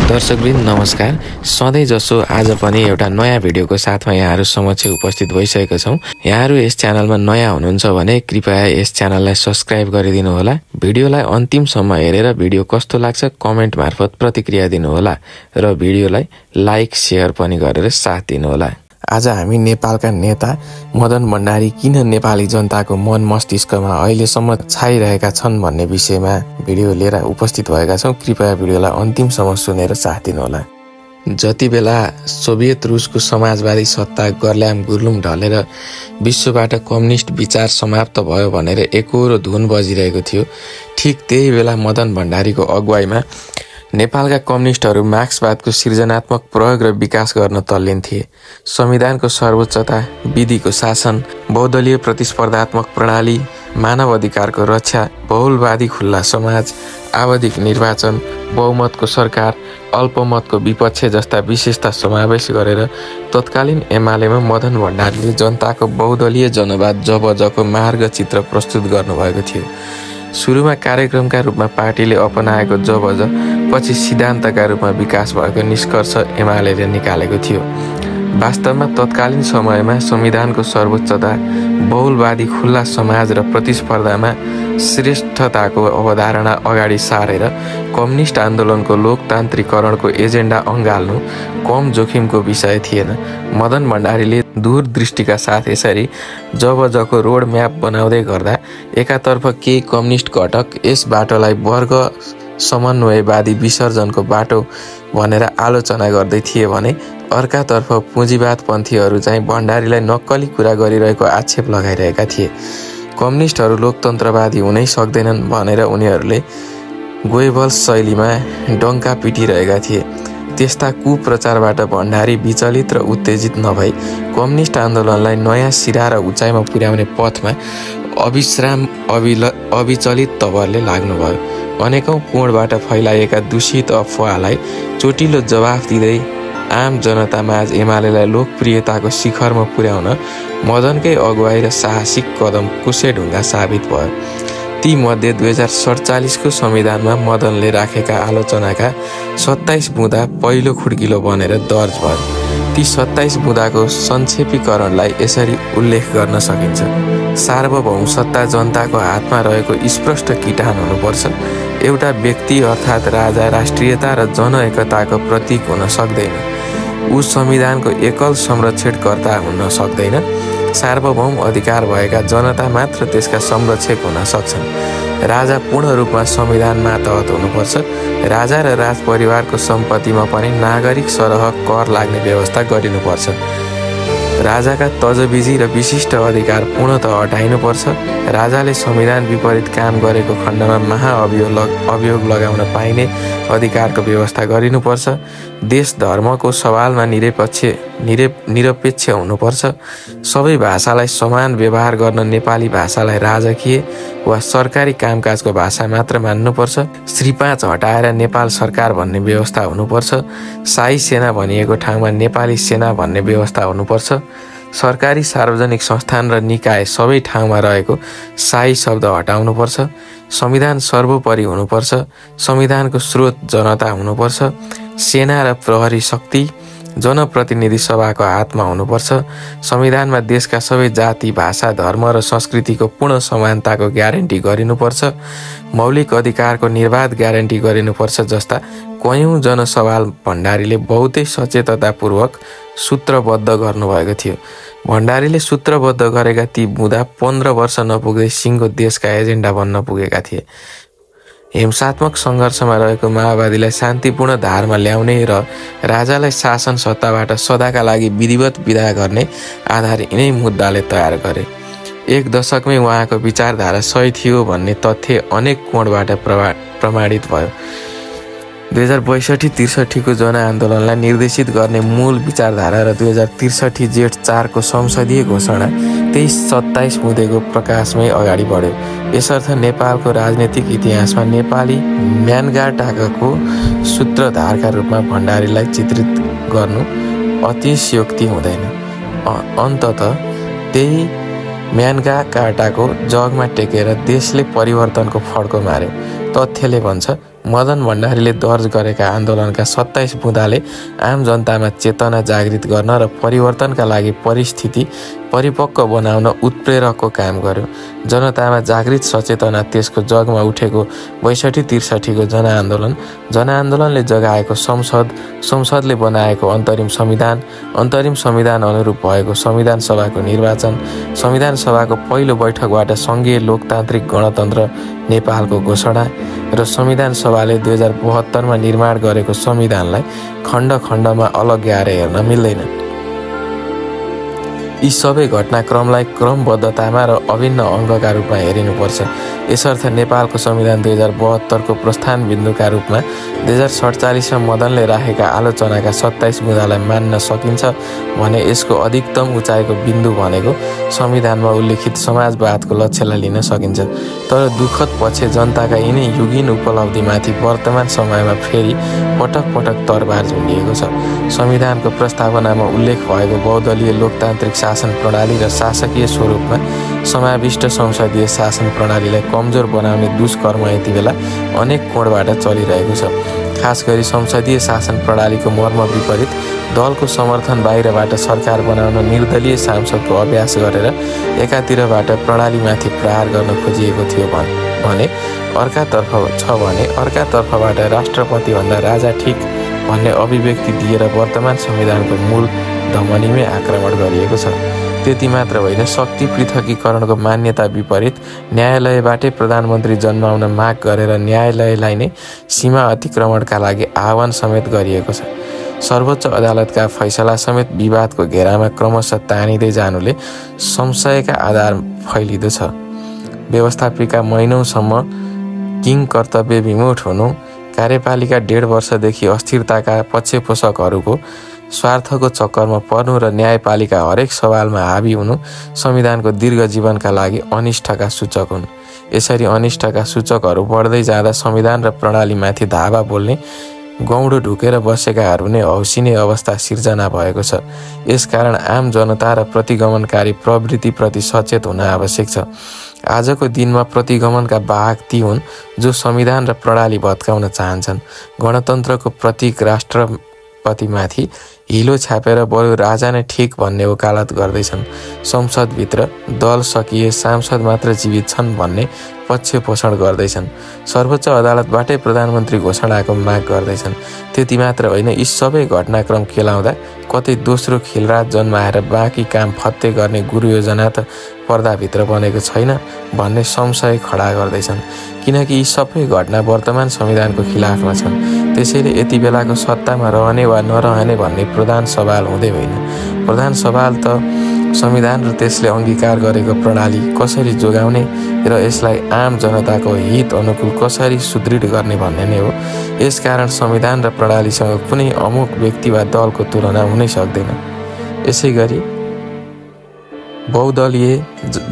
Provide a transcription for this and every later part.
दर्शकवृन्द नमस्कार। सधैँ जसो आज पनि एउटा नयाँ भिडियोको साथमा यहाँहरू समक्ष उपस्थित भइसकेका छौँ। यहाँहरू यस च्यानलमा नयाँ हुनुहुन्छ भने कृपया यस च्यानललाई सब्स्क्राइब गरिदिनु होला। भिडियोलाई अन्तिमसम्म हेरेर भिडियो कस्तो लाग्छ कमेन्ट मार्फत प्रतिक्रिया दिनुहोला र भिडियोलाई लाइक शेयर पनि गरेर साथ दिनुहोला। आज हामी नेपालका नेता मदन भण्डारी किन नेपाली जनताको मन मस्तिष्कमा अहिलेसम्म छाइरहेका छन् भन्ने विषयमा भिडियो लिएर उपस्थित भएका छौँ। कृपया भिडियोलाई अन्तिमसम्म सुनेर साथ दिनुहोला। जति बेला सोभियत रुसको समाजवादी सत्ता गर्ल्याम गुर्लुम ढलेर विश्वबाट कम्युनिस्ट विचार समाप्त भयो भनेर एकोहोरो धुन बजिरहेको थियो, ठीक त्यही बेला मदन भण्डारीको अगुवाईमा नेपालका कम्युनिस्टहरू मार्क्सवादको सृजनात्मक प्रयोग र विकास गर्न तल्लीन थिए। संविधानको सर्वोच्चता, विधिको शासन, बहुदलीय प्रतिस्पर्धात्मक प्रणाली, मानव अधिकारको रक्षा, बहुलवादी खुल्ला समाज, आवधिक निर्वाचन, बहुमतको सरकार, अल्पमतको विपक्ष जस्ता विशेषता समावेश गरेर तत्कालीन एमालेमा मदन भण्डारीले जनताको बहुदलीय जनवाद जबजको मार्गचित्र प्रस्तुत गर्नुभएको थियो। सुरुमा कार्यक्रमका रूपमा पार्टीले अपनाएको जबज पछि सिद्धान्तका रूपमा विकास भएको निष्कर्ष एमालेले निकालेको थियो। वास्तवमा तत्कालीन समयमा संविधानको सर्वोच्चता, बहुलवादी खुल्ला समाज र प्रतिस्पर्धामा श्रेष्ठताको अवधारणा अगाडि सारेर कम्युनिस्ट आन्दोलनको लोकतान्त्रिकरणको एजेन्डा अँगाल्नु कम जोखिमको विषय थिएन। मदन भण्डारीले दूरदृष्टिका साथ यसरी जबजको रोड म्याप बनाउँदै गर्दा एकातर्फ केही कम्युनिस्ट घटक यस बाटोलाई वर्ग समन्वयवादी विसर्जनको बाटो भनेर आलोचना गर्दै थिए भने अर्कातर्फ पुँजीवाद पन्थीहरू चाहिँ भण्डारीलाई नक्कली कुरा गरिरहेको आक्षेप लगाइरहेका थिए। कम्युनिस्टहरू लोकतन्त्रवादी हुनै सक्दैनन् भनेर उनीहरूले गोएबल्स शैलीमा डङ्का पिटिरहेका थिए। त्यस्ता कुप्रचारबाट भण्डारी विचलित र उत्तेजित नभई कम्युनिस्ट आन्दोलनलाई नयाँ सिरा र उचाइमा पुर्याउने पथमा अविचलित तवरले लाग्नुभयो। अनेकौं कोणबाट फैलाइएका दूषित अफवाहलाई चोटिलो जवाफ दिँदै आम जनतामाझ एमालेलाई लोकप्रियताको शिखरमा पुर्याउन मदनकै अगुवाई र साहसिक कदम कुशेढुङ्गा साबित भयो। ती मध्ये 2047 को संविधानमा मदनले राखेका आलोचनाका 27 बुँदा पहिलो खुड्किलो बनेर दर्ज भयो। ती 27 बुँदाको संक्षेपीकरणलाई यसरी उल्लेख गर्न सकिन्छ। सार्वभौम सत्ता जनताको हातमा रहेको स्पष्ट किटान हुनुपर्छ। एउटा व्यक्ति अर्थात् राजा राष्ट्रियता र जनएकताको प्रतीक हुन सक्दैन। ऊ संविधानको एकल संरक्षणकर्ता हुन सक्दैन। सार्वभौम अधिकार भएका जनता मात्र त्यसका संरक्षक हुन सक्छन्। राजा पूर्ण रूपमा संविधान मातहत हुनुपर्छ। राजा र राजपरिवारको सम्पत्तिमा पनि नागरिक सरह कर लाग्ने व्यवस्था गरिनुपर्छ। राजाका तजविजी र विशिष्ट अधिकार पूर्णतः हटाइनुपर्छ। राजाले संविधान विपरीत काम गरेको खण्डमा महाअभियोग लगाउन पाइने अधिकारको व्यवस्था गरिनुपर्छ। देश धर्मको सवालमा निरपेक्ष हुनुपर्छ। सबै भाषालाई समान व्यवहार गर्न नेपाली भाषालाई राजकीय वा सरकारी कामकाजको भाषा मात्र मान्नुपर्छ। श्री 5 हटाएर नेपाल सरकार भन्ने व्यवस्था हुनुपर्छ। शाही सेना भनिएको ठाउँमा नेपाली सेना भन्ने व्यवस्था हुनुपर्छ। सरकारी सार्वजनिक संस्थान र निकाय सबै ठाउँमा रहेको शाही शब्द हटाउनुपर्छ। संविधान सर्वोपरि हुनुपर्छ। संविधानको स्रोत जनता हुनुपर्छ। सेना र प्रहरी शक्ति जनप्रतिनिधि सभाको हातमा हुनुपर्छ। संविधानमा देशका सबै जाति, भाषा, धर्म र संस्कृतिको पूर्ण समानताको ग्यारेन्टी गरिनुपर्छ। मौलिक अधिकारको निर्वाध ग्यारेन्टी गरिनुपर्छ जस्ता कयौं जनसवाल भण्डारीले बहुतै सचेततापूर्वक सूत्रबद्ध गर्नुभएको थियो। भण्डारीले सूत्रबद्ध गरेका ती बुँदा 15 वर्ष नपुग्दै सिङ्गो देशका एजेन्डा बन्न पुगेका थिए। हिंसात्मक सङ्घर्षमा रहेको माओवादीलाई शान्तिपूर्ण धारमा ल्याउने र राजालाई शासन सत्ताबाट सदाका लागि विधिवत विदा गर्ने आधार यिनै मुद्दाले तयार गरे। एक दशकमै उहाँको विचारधारा सही थियो भन्ने तथ्य अनेक कोणबाट प्रमाणित भयो। 2062-63 को जनआन्दोलनलाई निर्देशित गर्ने मूल विचारधारा र 2063 जेठ 4 को संसदीय घोषणा 27 बुँदेको प्रकाशमै अगाडि बढ्यो। यसर्थ नेपालको राजनीतिक इतिहासमा नेपाली म्यानगाटाको सूत्रधारका रूपमा भण्डारीलाई चित्रित गर्नु अतिशयोक्ति हुँदैन। अन्ततः त्यही म्यानगाटाको जगमा टेकेर देशले परिवर्तनको फड्को मार्यो। तथ्यले भन्छ मदन भण्डारीले दर्ज गरेका आन्दोलनका 27 बुँदाले आम जनतामा चेतना जागृत गर्न र परिवर्तनका लागि परिस्थिति परिपक्व बनाउन उत्प्रेरकको काम गर्यो। जनतामा जागृत सचेतना त्यसको जगमा उठेको 62-63 को जनआन्दोलनले जगाएको संसदले बनाएको अन्तरिम संविधान अनुरूप भएको संविधान सभाको निर्वाचन, संविधान सभाको पहिलो बैठकबाट सङ्घीय लोकतान्त्रिक गणतन्त्र नेपालको घोषणा र संविधान सभाले 2072 मा निर्माण गरेको संविधानलाई खण्ड-खण्डमा अलग्याएर हेर्न मिल्दैन। यी सबै घटनाक्रमलाई क्रमबद्धतामा र अभिन्न अङ्गका रूपमा हेरिनुपर्छ। यसर्थ नेपालको संविधान 2072 को प्रस्थान बिन्दुका रूपमा 2047 मा मदनले राखेका आलोचनाका 27 बुँदालाई मान्न सकिन्छ भने यसको अधिकतम उचाइको बिन्दु भनेको संविधानमा उल्लेखित समाजवादको लक्ष्यलाई लिन सकिन्छ। तर दुःखद पक्ष जनताका यिनै युगीन उपलब्धिमाथि वर्तमान समयमा फेरि पटक पटक तरबार झुन्डिएको छ। संविधानको प्रस्तावनामा उल्लेख भएको बहुदलीय लोकतान्त्रिक शासन प्रणाली र शासकीय स्वरूपमा समाविष्ट संसदीय शासन प्रणालीलाई कमजोर बनाउने दुष्कर्म यति बेला अनेक कोणबाट चलिरहेको छ। खास गरी संसदीय शासन प्रणालीको मर्म विपरीत दलको समर्थन बाहिरबाट सरकार बनाउन निर्दलीय सांसदको अभ्यास गरेर एकातिरबाट प्रणालीमाथि प्रहार गर्न खोजिएको थियो भने अर्कातर्फबाट राष्ट्रपतिभन्दा राजा ठिक भन्ने अभिव्यक्ति दिएर वर्तमान संविधानको मूल धमनीमै आक्रमण गरिएको छ। त्यति मात्र होइन, शक्ति पृथकीकरणको मान्यता विपरीत न्यायालयबाटै प्रधानमन्त्री जन्माउन माग गरेर न्यायालयलाई नै सीमा अतिक्रमणका लागि आह्वान समेत गरिएको छ। सर्वोच्च अदालतका फैसला समेत विवादको घेरामा क्रमशः तानिँदै जानुले संशयका आधार फैलिँदो छ। व्यवस्थापिका महिनौसम्म किङ कर्तव्य विमुख हुनु, कार्यपालिका 1.5 वर्षदेखि अस्थिरताका पक्षपोषकहरूको स्वार्थको चक्करमा पर्नु र न्यायपालिका हरेक सवालमा हावी हुनु संविधानको दीर्घ जीवनका लागि अनिष्टका सूचक हुन्। यसरी अनिष्टका सूचकहरू बढ्दै जाँदा संविधान र प्रणालीमाथि धावा बोल्ने गौडो ढुकेर बसेकाहरू नै हौसिने अवस्था सिर्जना भएको छ। यसकारण आम जनता र प्रतिगमनकारी प्रवृत्तिप्रति सचेत हुन आवश्यक छ। आजको दिनमा प्रतिगमनका वाहक ती हुन् जो संविधान र प्रणाली भत्काउन चाहन्छन्। गणतन्त्रको प्रतीक राष्ट्रपतिमाथि हिलो छापेर बरु राजा नै ठिक भन्ने वकालत गर्दैछन्। संसदभित्र दल सकिए सांसद मात्र जीवित छन् भन्ने पक्ष पोषण गर्दैछन्। सर्वोच्च अदालतबाटै प्रधानमन्त्री घोषणाको माग गर्दैछन्। त्यति मात्र होइन, यी सबै घटनाक्रम केलाउँदा कतै दोस्रो खिलरात जन्माएर बाँकी काम फत्ते गर्ने गुरु योजना त पर्दाभित्र बनेको छैन भन्ने संशय खडा गर्दैछन्। किनकि यी सबै घटना वर्तमान संविधानको खिलाफमा छन्। त्यसैले यति बेलाको सत्तामा रहने वा नरहने भन्ने प्रधान सवाल हुँदै होइन। प्रधान सवाल त संविधान र त्यसले अङ्गीकार गरेको प्रणाली कसरी जोगाउने र यसलाई आम जनताको हित अनुकूल कसरी सुदृढ गर्ने भन्ने नै हो। यसकारण संविधान र प्रणालीसँग कुनै अमुक व्यक्ति वा दलको तुलना हुनै सक्दैन। यसैगरी बहुदलीय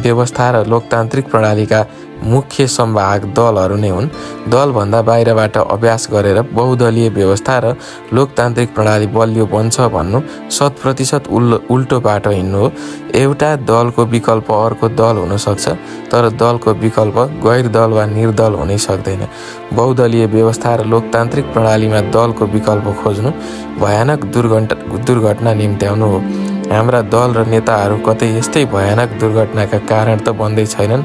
व्यवस्था र लोकतान्त्रिक प्रणालीका मुख्य संवाहक दलहरू नै हुन्। दलभन्दा बाहिरबाट अभ्यास गरेर बहुदलीय व्यवस्था र लोकतान्त्रिक प्रणाली बलियो बन्छ भन्नु 100% उल्टो बाटो हिँड्नु हो। एउटा दलको विकल्प अर्को दल हुन सक्छ, तर दलको विकल्प गैर दल वा निर्दल हुनै सक्दैन। बहुदलीय व्यवस्था र लोकतान्त्रिक प्रणालीमा दलको विकल्प खोज्नु भयानक दुर्घटना निम्त्याउनु हो। हाम्रा दल र नेताहरू कतै यस्तै भयानक दुर्घटनाका कारण त बन्दै छैनन्।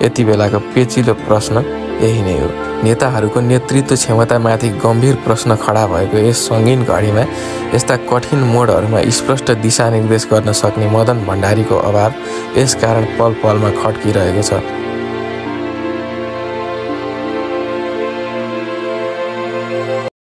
यति बेलाको पेचिलो प्रश्न यही नै हो। नेताहरूको नेतृत्व क्षमतामाथि गम्भीर प्रश्न खडा भएको यस सङ्गीन घडीमा यस्ता कठिन मोडहरूमा स्पष्ट दिशानिर्देश गर्न सक्ने मदन भण्डारीको अभाव यसकारण पल पलमा खड्किरहेको छ।